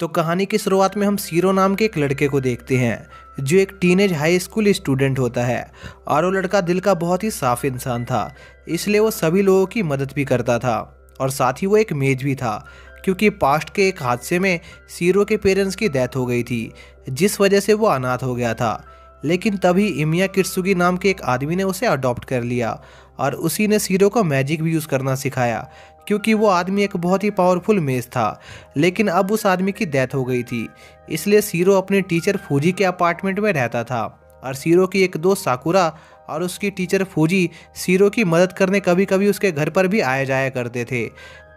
तो कहानी की शुरुआत में हम सीरो नाम के एक लड़के को देखते हैं जो एक टीनेज हाई स्कूल स्टूडेंट होता है। और वो लड़का दिल का बहुत ही साफ इंसान था, इसलिए वो सभी लोगों की मदद भी करता था। और साथ ही वो एक मेज भी था, क्योंकि पास्ट के एक हादसे में सीरो के पेरेंट्स की डेथ हो गई थी, जिस वजह से वो अनाथ हो गया था। लेकिन तभी इमिया कित्सुगी नाम के एक आदमी ने उसे अडॉप्ट कर लिया और उसी ने सीरो को मैजिक भी यूज़ करना सिखाया, क्योंकि वो आदमी एक बहुत ही पावरफुल मेज था। लेकिन अब उस आदमी की डेथ हो गई थी, इसलिए सीरो अपने टीचर फूजी के अपार्टमेंट में रहता था। और सीरो की एक दोस्त साकुरा और उसकी टीचर फूजी सीरो की मदद करने कभी कभी उसके घर पर भी आया जाया करते थे।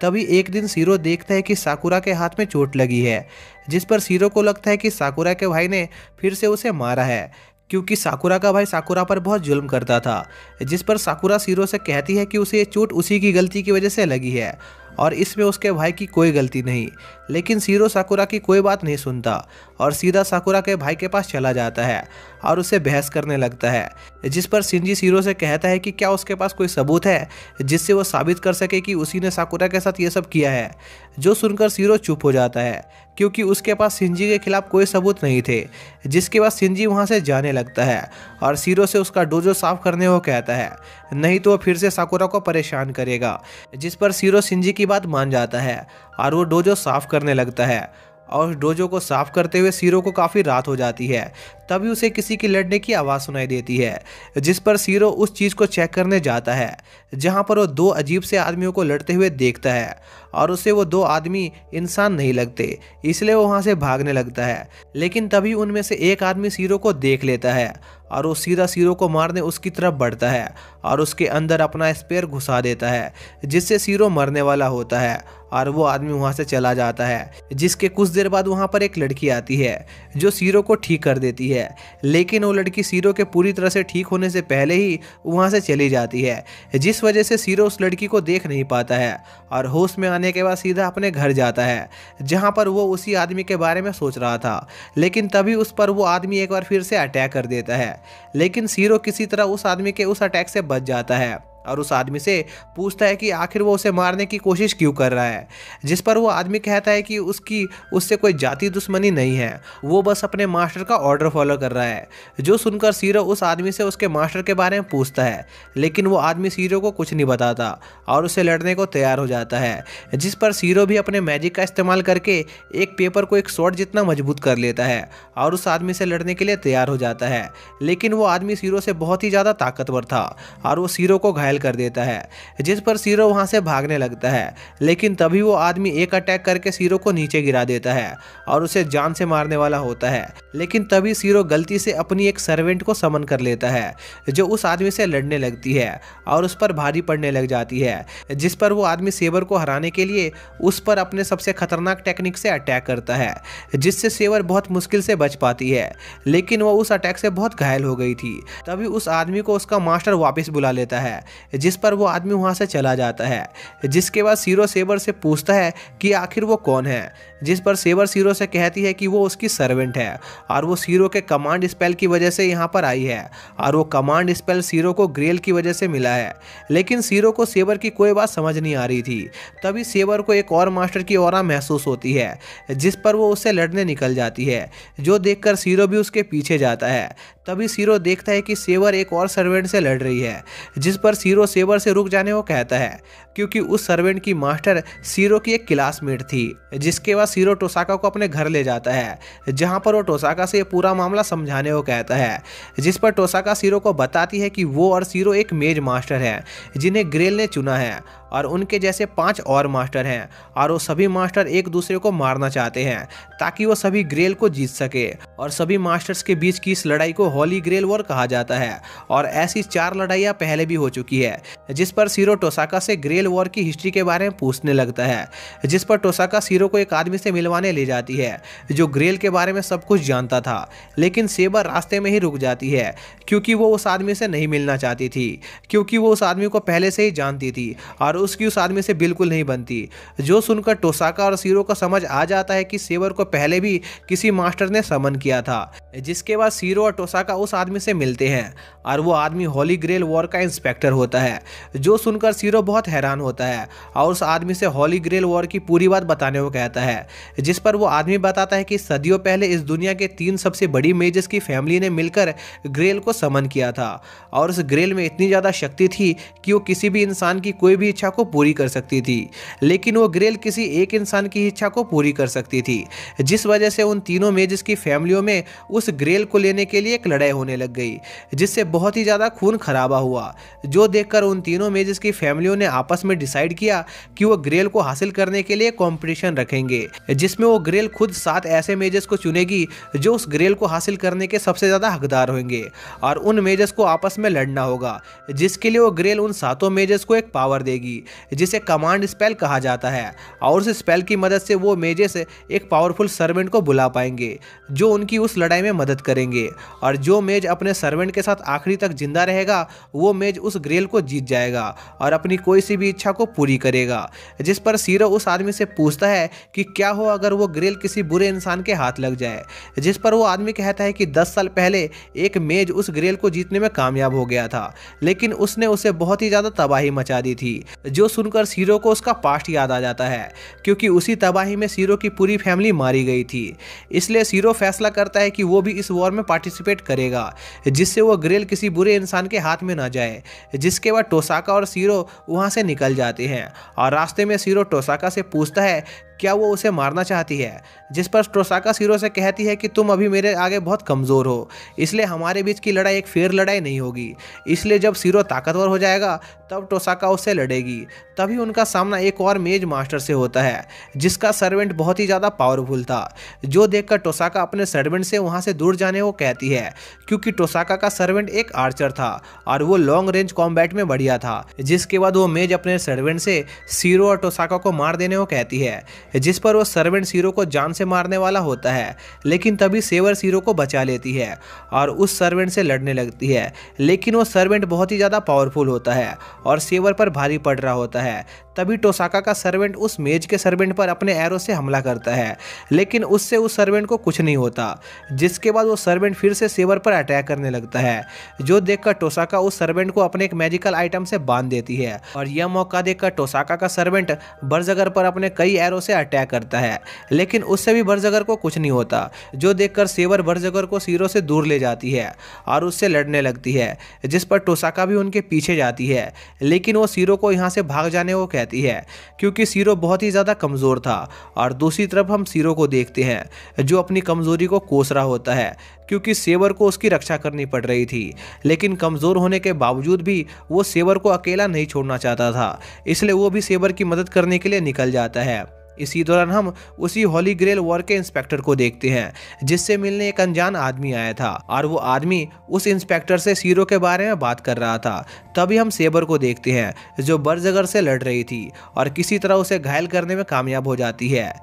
तभी एक दिन सीरो देखता है कि साकुरा के हाथ में चोट लगी है, जिस पर सीरो को लगता है कि साकुरा के भाई ने फिर से उसे मारा है, क्योंकि साकुरा का भाई साकुरा पर बहुत जुल्म करता था। जिस पर साकुरा सीरो से कहती है कि उसे ये चोट उसी की गलती की वजह से लगी है और इसमें उसके भाई की कोई गलती नहीं। लेकिन सीरो साकुरा की कोई बात नहीं सुनता और सीधा साकुरा के भाई के पास चला जाता है और उससे बहस करने लगता है। जिस पर शिंजी सीरो से कहता है कि क्या उसके पास कोई सबूत है जिससे वो साबित कर सके कि उसी ने साकुरा के साथ ये सब किया है। जो सुनकर सीरो चुप हो जाता है, क्योंकि उसके पास शिंजी के खिलाफ कोई सबूत नहीं थे। जिसके बाद शिंजी वहाँ से जाने लगता है और सीरो से उसका डोजो साफ करने को कहता है, नहीं तो वो फिर से साकुरा को परेशान करेगा। जिस पर सीरो शिंजी की बात मान जाता है और वो डोजो साफ करने लगता है। और डोजो को साफ करते हुए सीरो को काफ़ी रात हो जाती है। तभी उसे किसी की लड़ने की आवाज़ सुनाई देती है, जिस पर सीरो उस चीज़ को चेक करने जाता है जहां पर वो दो अजीब से आदमियों को लड़ते हुए देखता है और उसे वो दो आदमी इंसान नहीं लगते, इसलिए वो वहां से भागने लगता है। लेकिन तभी उनमें से एक आदमी सीरो को देख लेता है और वो सीधा सीरो को मारने उसकी तरफ बढ़ता है और उसके अंदर अपना स्पेयर घुसा देता है, जिससे सीरो मरने वाला होता है और वो आदमी वहां से चला जाता है। जिसके कुछ देर बाद वहां पर एक लड़की आती है जो सीरो को ठीक कर देती है, लेकिन वो लड़की सीरो के पूरी तरह से ठीक होने से पहले ही वहां से चली जाती है, जिस वजह से सीरो उस लड़की को देख नहीं पाता है और होश में आने के बाद सीधा अपने घर जाता है, जहां पर वो उसी आदमी के बारे में सोच रहा था। लेकिन तभी उस पर वो आदमी एक बार फिर से अटैक कर देता है, लेकिन सीरो किसी तरह उस आदमी के उस अटैक से बच जाता है और उस आदमी से पूछता है कि आखिर वो उसे मारने की कोशिश क्यों कर रहा है। जिस पर वो आदमी कहता है कि उसकी उससे कोई जाति दुश्मनी नहीं है, वो बस अपने मास्टर का ऑर्डर फॉलो कर रहा है। जो सुनकर सीरो उस आदमी से उसके मास्टर के बारे में पूछता है, लेकिन वो आदमी सीरो को कुछ नहीं बताता और उसे लड़ने को तैयार हो जाता है। जिस पर सीरो भी अपने मैजिक का इस्तेमाल करके एक पेपर को एक शॉट जितना मजबूत कर लेता है और उस आदमी से लड़ने के लिए तैयार हो जाता है। लेकिन वो आदमी सीरो से बहुत ही ज़्यादा ताकतवर था और वो सीरो को घायल कर देता है, जिस पर सीरो वहां से भागने लगता है। लेकिन तभी वो आदमी एक अटैक करके सीरो को नीचे गिरा देता है और उसे जान से मारने वाला होता है। लेकिन तभी सीरो गलती से अपनी एक सर्वेंट को समन कर लेता है, जो उस आदमी से लड़ने लगती है और उस पर भारी पड़ने लग जाती है। जिस पर वो आदमी सेबर को हराने के लिए उस पर अपने सबसे खतरनाक टेक्निक से अटैक करता है, जिससे सेबर बहुत मुश्किल से बच पाती है। लेकिन वो उस अटैक से बहुत घायल हो गई थी। तभी उस आदमी को उसका मास्टर वापस बुला लेता है, जिस पर वो आदमी वहां से चला जाता है। जिसके बाद सीरो सेबर से पूछता है कि आखिर वो कौन है, जिस पर सेबर सीरो से कहती है कि वो उसकी सर्वेंट है और वो सीरो के कमांड स्पेल की वजह से यहाँ पर आई है और वो कमांड स्पेल सीरो को ग्रेल की वजह से मिला है। लेकिन सीरो को सेबर की कोई बात समझ नहीं आ रही थी। तभी सेबर को एक और मास्टर की ऑरा महसूस होती है, जिस पर वो उससे लड़ने निकल जाती है, जो देखकर सीरो भी उसके पीछे जाता है। तभी सीरो देखता है कि सेबर एक और सर्वेंट से लड़ रही है, जिस पर सीरो सेबर से रुक जाने को कहता है, क्योंकि उस सर्वेंट की मास्टर सीरो की एक क्लासमेट थी। जिसके बाद सीरो टोसाका को अपने घर ले जाता है, जहां पर वो टोसाका से पूरा मामला समझाने को कहता है। जिस पर टोसाका सीरो को बताती है कि वो और सीरो एक मेज मास्टर है जिन्हें ग्रेल ने चुना है और उनके जैसे 5 और मास्टर हैं और वो सभी मास्टर एक दूसरे को मारना चाहते हैं ताकि वो सभी ग्रेल को जीत सके। और सभी मास्टर्स के बीच की इस लड़ाई को होली ग्रेल वॉर कहा जाता है और ऐसी 4 लड़ाइयाँ पहले भी हो चुकी है। जिस पर सीरो टोसाका से ग्रेल वॉर की हिस्ट्री के बारे में पूछने लगता है, जिस पर टोसाका सीरो को एक आदमी से मिलवाने ले जाती है जो ग्रेल के बारे में सब कुछ जानता था। लेकिन सेबर रास्ते में ही रुक जाती है, क्योंकि वो उस आदमी से नहीं मिलना चाहती थी, क्योंकि वो उस आदमी को पहले से ही जानती थी और उसकी उस आदमी से बिल्कुल नहीं बनती। जो सुनकर टोसाका और सीरो को समझ आ जाता है कि सेबर को पहले भी किसी मास्टर ने समन किया था। जिसके बाद सीरो और टोसाका उस आदमी से मिलते हैं और वो आदमी होली ग्रेल वॉर का इंस्पेक्टर होता है। जो सुनकर सीरो बहुत हैरान होता है और उस आदमी से होली ग्रेल वॉर की पूरी बात बताने को कहता है। जिस पर वो आदमी बताता है कि सदियों पहले इस दुनिया के 3 सबसे बड़ी मेजेस की फैमिली ने मिलकर ग्रेल को समन किया था और उस ग्रेल में इतनी ज़्यादा शक्ति थी कि वो किसी भी इंसान की कोई भी इच्छा को पूरी कर सकती थी, लेकिन वो ग्रेल किसी एक इंसान की इच्छा को पूरी कर सकती थी, जिस वजह से उन तीनों मेजेस की फैमिलियों में उस ग्रेल को लेने के लिए एक लड़ाई होने लग गई, जिससे बहुत ही ज़्यादा खून खराबा हुआ। जो देखकर उन तीनों मेजेस की फैमिलियों ने आपस में डिसाइड किया कि वो ग्रेल को हासिल करने के लिए कंपटीशन रखेंगे, जिसमें वो ग्रेल खुद 7 ऐसे मेजेस को चुनेगी जो उस ग्रेल को हासिल करने के सबसे ज़्यादा हकदार होंगे और उन मेजेस को आपस में लड़ना होगा, जिसके लिए वो ग्रेल उन 7 मेजेस को एक पावर देगी जिसे कमांड स्पेल कहा जाता है और उस स्पेल की मदद से वो मेजेस एक पावरफुल सर्वेंट को बुला पाएंगे जो उनकी उस लड़ाई में मदद करेंगे और जो मेज अपने सर्वेंट के साथ आखिरी तक जिंदा रहेगा वो मेज उस ग्रेल को जीत जाएगा और अपनी कोई सी भी इच्छा को पूरी करेगा। जिस पर सीरो उस आदमी से पूछता है कि क्या हो अगर वो ग्रेल किसी बुरे इंसान के हाथ लग जाए, जिस पर वो आदमी कहता है कि 10 साल पहले एक मेज उस ग्रेल को जीतने में कामयाब हो गया था, लेकिन उसने उसे बहुत ही ज़्यादा तबाही मचा दी थी। जो सुनकर सीरो को उसका पास्ट याद आ जाता है क्योंकि उसी तबाही में सीरो की पूरी फैमिली मारी गई थी। इसलिए सीरो फैसला करता है कि वो भी इस वॉर में पार्टिसिपेट करेगा जिससे वो ग्रेल किसी बुरे इंसान के हाथ में ना जाए। जिसके बाद टोसाका और सीरो वहाँ से निकल जाते हैं और रास्ते में सीरो टोसाका से पूछता है क्या वो उसे मारना चाहती है, जिस पर टोसाका सीरो से कहती है कि तुम अभी मेरे आगे बहुत कमज़ोर हो, इसलिए हमारे बीच की लड़ाई एक फेयर लड़ाई नहीं होगी। इसलिए जब सीरो ताकतवर हो जाएगा तब टोसाका उससे लड़ेगी। तभी उनका सामना एक और मेज मास्टर से होता है जिसका सर्वेंट बहुत ही ज़्यादा पावरफुल था। जो देखकर टोसाका अपने सर्वेंट से वहाँ से दूर जाने को कहती है क्योंकि टोसाका का सर्वेंट एक आर्चर था और वो लॉन्ग रेंज कॉम्बैट में बढ़िया था। जिसके बाद वो मेज अपने सर्वेंट से सीरो और टोसाका को मार देने को कहती है, जिस पर वो सर्वेंट सीरो को जान से मारने वाला होता है, लेकिन तभी सेवर सीरो को बचा लेती है और उस सर्वेंट से लड़ने लगती है। लेकिन वो सर्वेंट बहुत ही ज़्यादा पावरफुल होता है और सेवर पर भारी पड़ रहा होता है। तभी टोसाका का सर्वेंट उस मेज के सर्वेंट पर अपने एरो से हमला करता है, लेकिन उससे उस सर्वेंट को कुछ नहीं होता। जिसके बाद वो सर्वेंट फिर से सेवर पर अटैक करने लगता है। जो देखकर टोसाका उस सर्वेंट को अपने एक मैजिकल आइटम से बांध देती है और यह मौका देखकर टोसाका का सर्वेंट बर्जगर पर अपने कई एरो से अटैक करता है, लेकिन उससे भी बर्जगर को कुछ नहीं होता। जो देखकर सेवर बर्जगर को सीरो से दूर ले जाती है और उससे लड़ने लगती है, जिस पर टोसाका भी उनके पीछे जाती है, लेकिन वो सीरो को यहाँ से भाग जाने को कहती है क्योंकि सीरो बहुत ही ज़्यादा कमज़ोर था। और दूसरी तरफ हम सीरो को देखते हैं जो अपनी कमज़ोरी को कोस रहा होता है क्योंकि सेवर को उसकी रक्षा करनी पड़ रही थी, लेकिन कमज़ोर होने के बावजूद भी वो सेवर को अकेला नहीं छोड़ना चाहता था, इसलिए वो भी सेवर की मदद करने के लिए निकल जाता है। इसी दौरान हम उसी होली ग्रेल वॉर के इंस्पेक्टर को देखते हैं जिससे मिलने एक अनजान आदमी आया था और वो आदमी उस इंस्पेक्टर से सीरो के बारे में बात कर रहा था। तभी हम सेबर को देखते हैं जो बर्जगर से लड़ रही थी और किसी तरह उसे घायल करने में कामयाब हो जाती है।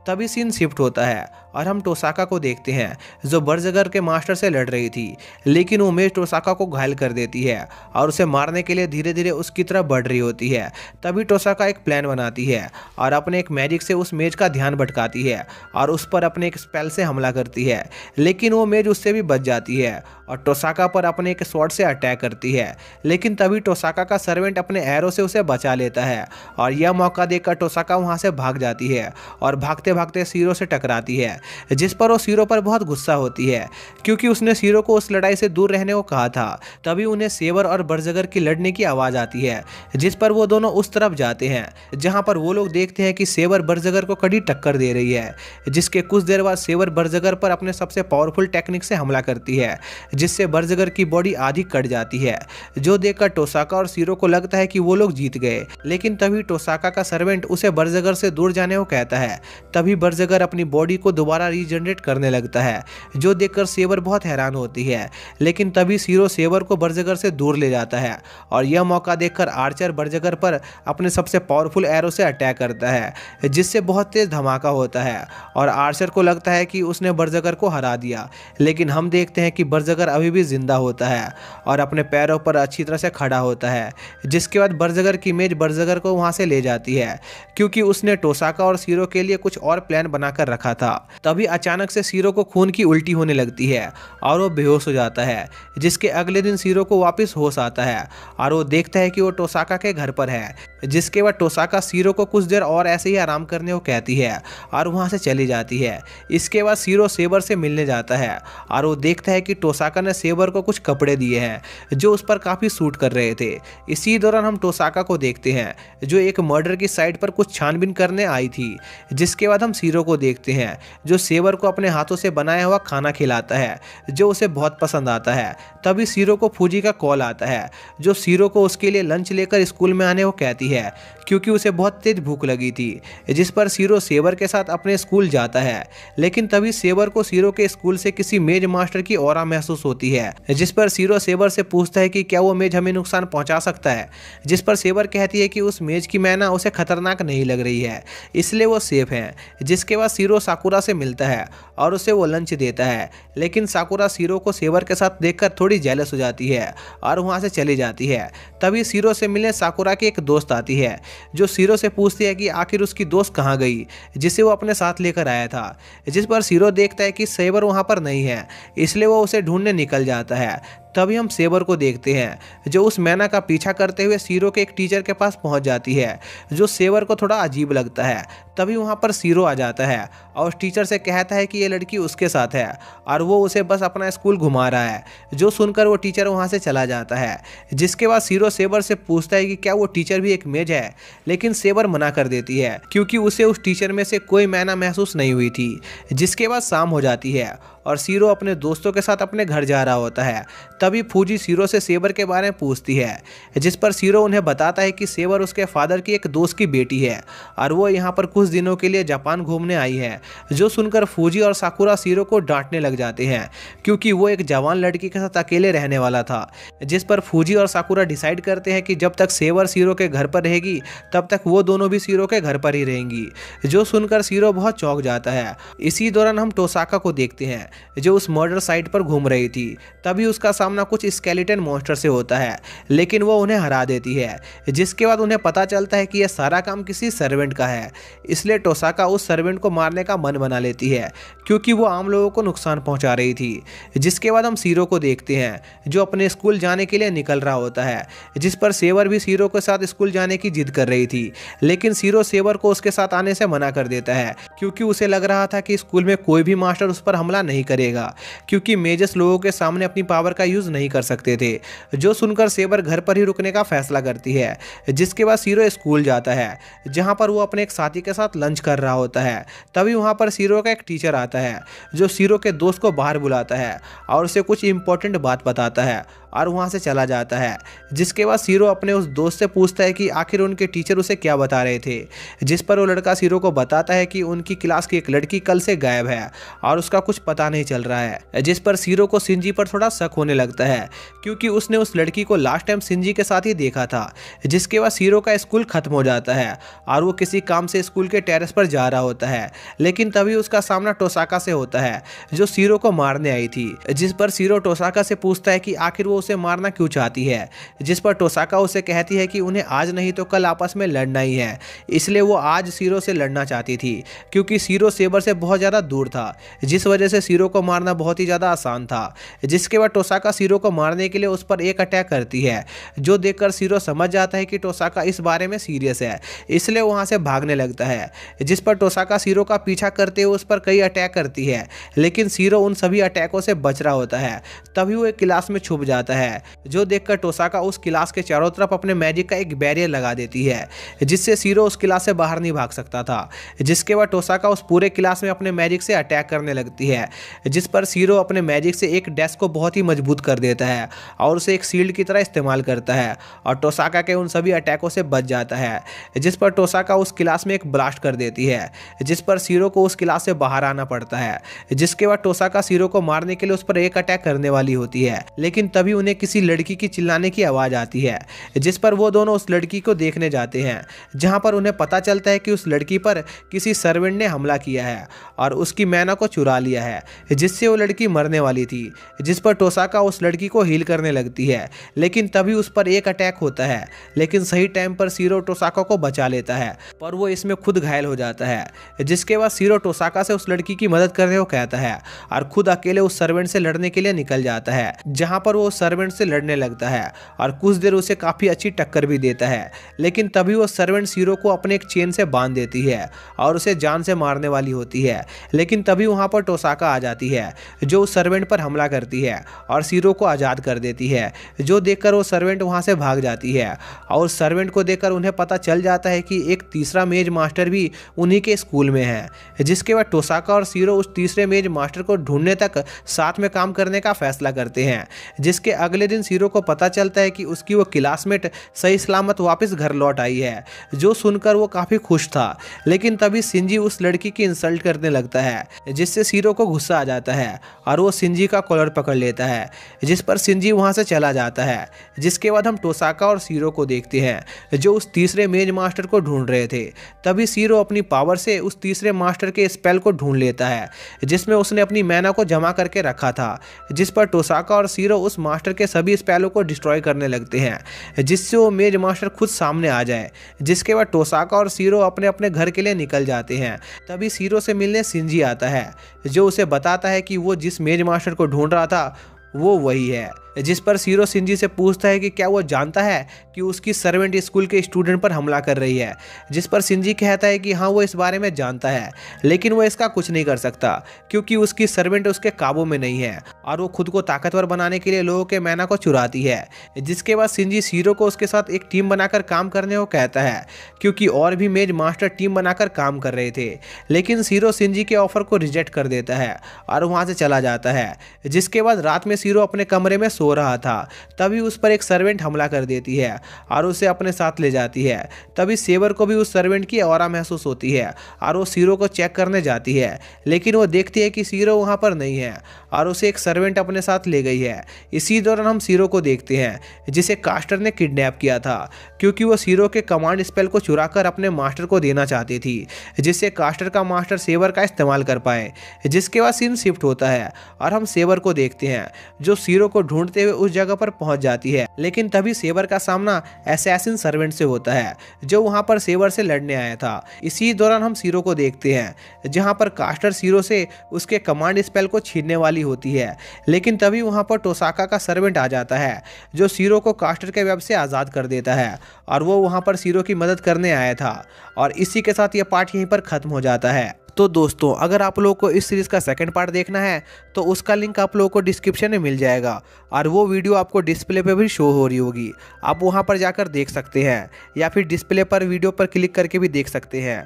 तभी सीन शिफ्ट होता है और हम टोसाका को देखते हैं जो बर्जगर के मास्टर से लड़ रही थी, लेकिन वो मेज टोसाका को घायल कर देती है और उसे मारने के लिए धीरे धीरे उसकी तरफ बढ़ रही होती है। तभी टोसाका एक प्लान बनाती है और अपने एक मैजिक से उस मेज का ध्यान भटकाती है और उस पर अपने एक स्पेल से हमला करती है, लेकिन वो मेज उससे भी बच जाती है और टोसाका पर अपने एक स्वॉर्ड से अटैक करती है। लेकिन तभी टोसाका का सर्वेंट अपने एरो से उसे बचा लेता है और यह मौका देखकर टोसाका वहाँ से भाग जाती है और भागते भागते सीरो से टकराती है, जिस पर वो सीरो पर बहुत गुस्सा होती है क्योंकि उसने सीरो को उस लड़ाई से दूर रहने को कहा था। तभी उन्हें सेवर और बर्जगर की लड़ने की आवाज़ आती है, जिस पर वो दोनों उस तरफ जाते हैं जहां पर वो लोग देखते हैं कि सेवर बर्जगर को कड़ी टक्कर दे रही है। जिसके कुछ देर बाद सेवर बर्जगर पर अपने सबसे पावरफुल टेक्निक से हमला करती है, जिससे बर्जगर की बॉडी आधी कट जाती है। जो देखकर टोसाका और सीरो को लगता है कि वो लोग जीत गए, लेकिन तभी टोसाका का सर्वेंट उसे बर्जगर से दूर जाने को कहता है। तभी बर्जगर अपनी बॉडी को दोबारा रीजनरेट करने लगता है, जो देखकर सेवर बहुत हैरान होती है। लेकिन तभी सीरो सेवर को बर्जगर से दूर ले जाता है और यह मौका देखकर आर्चर बर्जगर पर अपने सबसे पावरफुल एरो से अटैक करता है, जिससे बहुत तेज धमाका होता है और आर्चर को लगता है कि उसने बर्जगर को हरा दिया। लेकिन हम देखते हैं कि बर्जगर अभी भी जिंदा होता है और अपने पैरों पर अच्छी तरह से खड़ा होता है। जिसके बाद बर्जगर की इमेज बर्जगर को वहां से ले जाती है क्योंकि उसने टोसाका और सीरो के लिए कुछ और और प्लान बनाकर रखा था। तभी अचानक से सीरो को खून की उल्टी होने लगती है और वो बेहोश हो जाता है, जिसके अगले दिन सीरो को वापस होश आता है और वो देखता है कि वो टोसाका के घर पर है। जिसके बाद टोसाका सीरो को कुछ देर और ऐसे ही आराम करने को कहती है और वहाँ से चली जाती है। इसके बाद सीरो सेबर से मिलने जाता है और वो देखता है कि टोसाका ने सेबर को कुछ कपड़े दिए हैं जो उस पर काफ़ी सूट कर रहे थे। इसी दौरान हम टोसाका को देखते हैं जो एक मर्डर की साइट पर कुछ छानबीन करने आई थी। जिसके बाद हम सीरो को देखते हैं जो सेबर को अपने हाथों से बनाया हुआ खाना खिलाता है जो उसे बहुत पसंद आता है। तभी सीरो को फूजी का कॉल आता है जो सीरो को उसके लिए लंच लेकर स्कूल में आने को कहती है क्योंकि उसे बहुत तेज भूख लगी थी। जिस पर सीरो सेबर के साथ अपने स्कूल जाता है, लेकिन तभी सेबर को सीरो के स्कूल से किसी मेज मास्टर की ऑरा महसूस होती है। जिस पर सीरो सेबर से पूछता है कि क्या वो मेज हमें नुकसान पहुंचा सकता है। जिस पर सेबर कहती है कि उस मेज की मैना उसे खतरनाक नहीं लग रही है, इसलिए वो सेफ है। जिसके बाद सीरो साकुरा से मिलता है और उसे वो लंच देता है, लेकिन साकुरा सीरो को सेबर के साथ देखकर थोड़ी जेलस हो जाती है और वहाँ से चली जाती है। तभी सीरो से मिलने साकुरा की एक दोस्त आती है जो सीरो से पूछती है कि आखिर उसकी दोस्त कहाँ गई जिसे वो अपने साथ लेकर आया था। जिस पर सीरो देखता है कि सेबर वहाँ पर नहीं है, इसलिए वो उसे ढूंढने निकल जाता है। तभी हम सेबर को देखते हैं जो उस मैना का पीछा करते हुए सीरो के एक टीचर के पास पहुंच जाती है जो सेबर को थोड़ा अजीब लगता है। तभी वहां पर सीरो आ जाता है और उस टीचर से कहता है कि ये लड़की उसके साथ है और वो उसे बस अपना स्कूल घुमा रहा है। जो सुनकर वो टीचर वहां से चला जाता है। जिसके बाद सीरो सेबर से पूछता है कि क्या वो टीचर भी एक मेज है, लेकिन सेबर मना कर देती है क्योंकि उसे उस टीचर में से कोई मैना महसूस नहीं हुई थी। जिसके बाद शाम हो जाती है और सीरो अपने दोस्तों के साथ अपने घर जा रहा होता है। तभी फूजी सीरो से सेबर के बारे में पूछती है, जिस पर सीरो उन्हें बताता है कि सेबर उसके फादर की एक दोस्त की बेटी है और वो यहाँ पर कुछ दिनों के लिए जापान घूमने आई है। जो सुनकर फूजी और साकुरा सीरो को डांटने लग जाते हैं क्योंकि वो एक जवान लड़की के साथ अकेले रहने वाला था। जिस पर फूजी और साकुरा डिसाइड करते हैं कि जब तक सेबर सीरो के घर पर रहेगी तब तक वो दोनों भी सीरो के घर पर ही रहेंगी। जो सुनकर सीरो बहुत चौंक जाता है। इसी दौरान हम टोसाका को देखते हैं जो उस मर्डर साइट पर घूम रही थी। तभी उसका सामना कुछ स्केलेटन मॉन्स्टर से होता है, लेकिन वो उन्हें हरा देती है। जिसके बाद उन्हें पता चलता है कि यह सारा काम किसी सर्वेंट का है, इसलिए टोसाका उस सर्वेंट को मारने का मन बना लेती है क्योंकि वो आम लोगों को नुकसान पहुंचा रही थी। जिसके बाद हम सीरो को देखते हैं जो अपने स्कूल जाने के लिए निकल रहा होता है। जिस पर सेबर भी सीरो के साथ स्कूल जाने की जिद कर रही थी, लेकिन सीरो सेबर को उसके साथ आने से मना कर देता है क्योंकि उसे लग रहा था कि स्कूल में कोई भी मास्टर उस पर हमला नहीं करेगा क्योंकि मेजस लोगों के सामने अपनी पावर का यूज नहीं कर सकते थे। जो सुनकर सेबर घर पर ही रुकने का फैसला करती है। जिसके बाद सीरो स्कूल जाता है जहां पर वो अपने एक साथी के साथ लंच कर रहा होता है। तभी वहां पर सीरो का एक टीचर आता है जो सीरो के दोस्त को बाहर बुलाता है और उसे कुछ इंपॉर्टेंट बात बताता है और वहां से चला जाता है। जिसके बाद सीरो अपने उस दोस्त से पूछता है कि आखिर उनके टीचर उसे क्या बता रहे थे। जिस पर वो लड़का सीरो को बताता है कि उनकी क्लास की एक लड़की कल से गायब है और उसका कुछ पता नहीं चल रहा है। जिस पर सीरो को सिंजी पर थोड़ा शक होने लगता है क्योंकि उसने उस लड़की को लास्ट टाइम सिंजी के साथ ही देखा था। जिसके बाद सीरो का स्कूल खत्म हो जाता है और वो किसी काम से स्कूल के टेरेस पर जा रहा होता है, लेकिन तभी उसका सामना टोसाका से होता है जो सीरो को मारने आई थी। जिस पर सीरो टोसाका से पूछता है कि आखिर वो उसे मारना क्यों चाहती है। जिस पर टोसाका उसे कहती है कि उन्हें आज नहीं तो कल आपस में लड़ना ही है, इसलिए वो आज सीरो से लड़ना चाहती थी क्योंकि सीरो सेबर से बहुत ज़्यादा दूर था, जिस वजह से सीरो को मारना बहुत ही ज़्यादा आसान था। जिसके बाद टोसाका सीरो को मारने के लिए उस पर एक अटैक करती है जो देखकर सीरो समझ जाता है कि टोसाका इस बारे में सीरियस है, इसलिए वहाँ से भागने लगता है। जिस पर टोसाका सीरो का पीछा करते हुए उस पर कई अटैक करती है, लेकिन सीरो उन सभी अटैकों से बच रहा होता है। तभी वो एक क्लास में छुप जाता है जो देखकर टोसाका उस क्लास के चारों तरफ अपने मैजिक का एक बैरियर लगा देती है जिससे सीरो उस क्लास से बाहर नहीं भाग सकता था। जिसके बाद टोसाका उस पूरे क्लास में अपने मैजिक से अटैक करने लगती है। जिस पर सीरो अपने मैजिक से एक डेस्क को बहुत ही मजबूत कर देता है और उसे एक शील्ड की तरह इस्तेमाल करता है और टोसाका के उन सभी अटैकों से बच जाता है। जिस पर टोसाका उस क्लास में एक ब्लास्ट कर देती है जिस पर सीरो को उस क्लास से बाहर आना पड़ता है। जिसके बाद टोसाका सीरो को मारने के लिए उस पर एक अटैक करने वाली होती है, लेकिन तभी उन्हें किसी लड़की की चिल्लाने की आवाज़ आती है। जिस पर वो दोनों उस लड़की को देखने जाते हैं जहां पर उन्हें पता चलता है कि उस लड़की पर किसी सर्वेंट ने हमला किया है और उसकी मैना को चुरा लिया है जिससे वो लड़की मरने वाली थी। जिस पर टोसाका उस लड़की को हील करने लगती है, लेकिन तभी उस पर एक अटैक होता है। लेकिन सही टाइम पर सीरो टोसाका को बचा लेता है, पर वो इसमें खुद घायल हो जाता है। जिसके बाद सीरो टोसाका से उस लड़की की मदद करने को कहता है और खुद अकेले उस सर्वेंट से लड़ने के लिए निकल जाता है, जहां पर वो उस सर्वेंट से लड़ने लगता है और कुछ देर उसे काफी अच्छी टक्कर भी देता है। लेकिन तभी वो सर्वेंट सीरो को अपने एक चेन से बांध देती है और उसे जान से मारने वाली होती है। लेकिन तभी वहां पर टोसाका आ जाती है, जो उस सर्वेंट पर हमला करती है और सीरो को आज़ाद कर देती है, जो देखकर वो सर्वेंट वहां से भाग जाती है। और उस सर्वेंट को देखकर उन्हें पता चल जाता है कि एक तीसरा मेज मास्टर भी उन्हीं के स्कूल में है। जिसके बाद टोसाका और सीरो उस तीसरे मेज मास्टर को ढूंढने तक साथ में काम करने का फैसला करते हैं। जिसके अगले दिन सीरो को पता चलता है कि उसकी वो क्लासमेट सही सलामत वापस घर लौट आई है, जो सुनकर वो काफ़ी खुश था। लेकिन तभी सिंजी उस लड़की की इंसल्ट करने लगता है, जिससे सीरो को गुस्सा आ जाता है और वो सिंजी का कॉलर पकड़ लेता है, जिस पर सिंजी वहां से चला जाता है। जिसके बाद हम टोसाका और सीरो को देखते हैं, जो उस तीसरे मेज मास्टर को ढूंढ रहे थे। तभी सीरो अपनी पावर से उस तीसरे मास्टर के स्पेल को ढूंढ लेता है, जिसमें उसने अपनी मैना को जमा करके रखा था। जिस पर टोसाका और सीरो उस मास्टर के सभी स्पेलों को डिस्ट्रॉय करने लगते हैं, जिससे वो मेज मास्टर खुद सामने आ जाए। जिसके बाद टोसाका और सीरो अपने अपने घर के लिए निकल जाते हैं। तभी सीरो से मिलने सिंजी आता है, जो उसे बताता है कि वो जिस मेज मास्टर को ढूंढ रहा था वो वही है। जिस पर सीरो सिंजी से पूछता है कि क्या वो जानता है कि उसकी सर्वेंट स्कूल के स्टूडेंट पर हमला कर रही है। जिस पर सिंजी कहता है कि हाँ, वो इस बारे में जानता है, लेकिन वो इसका कुछ नहीं कर सकता क्योंकि उसकी सर्वेंट उसके काबू में नहीं है और वो खुद को ताकतवर बनाने के लिए लोगों के मैना को चुराती है। जिसके बाद सिंजी सीरो को उसके साथ एक टीम बनाकर काम करने को कहता है, क्योंकि और भी मेज मास्टर टीम बनाकर काम कर रहे थे। लेकिन सीरो सिंजी के ऑफर को रिजेक्ट कर देता है और वहाँ से चला जाता है। जिसके बाद रात में सीरो अपने कमरे में सो रहा था, तभी उस पर एक सर्वेंट हमला कर देती है और उसे अपने साथ ले जाती है। तभी सेवर को भी उस सर्वेंट की ऑरा महसूस होती है और वो सीरो को चेक करने जाती है, लेकिन वो देखती है कि सीरो वहां पर नहीं है और उसे एक सर्वेंट अपने साथ ले गई है। इसी दौरान हम सीरो को देखते हैं, जिसे कास्टर ने किडनैप किया था, क्योंकि वो सीरो के कमांड स्पेल को चुराकर अपने मास्टर को देना चाहती थी, जिससे कास्टर का मास्टर सेवर का इस्तेमाल कर पाए। जिसके बाद सीन शिफ्ट होता है और हम सेवर को देखते हैं, जो सीरो को ढूंढते हुए उस जगह पर पहुंच जाती है। लेकिन तभी सेवर का सामना असैसिन सर्वेंट से होता है, जो वहां पर सेवर से लड़ने आया था। इसी दौरान हम सीरो को देखते हैं, जहां पर कास्टर सीरो से उसके कमांड स्पेल को छीनने वाली होती है। लेकिन तभी वहां पर टोसाका का सर्वेंट आ जाता है, जो सीरो को कास्टर के वेब से आज़ाद कर देता है और वो वहां पर सीरो की मदद करने आया था। और इसी के साथ यह पार्ट यहीं पर खत्म हो जाता है। तो दोस्तों, अगर आप लोगों को इस सीरीज़ का सेकंड पार्ट देखना है तो उसका लिंक आप लोगों को डिस्क्रिप्शन में मिल जाएगा और वो वीडियो आपको डिस्प्ले पे भी शो हो रही होगी, आप वहाँ पर जाकर देख सकते हैं या फिर डिस्प्ले पर वीडियो पर क्लिक करके भी देख सकते हैं।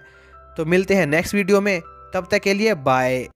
तो मिलते हैं नेक्स्ट वीडियो में, तब तक के लिए बाय।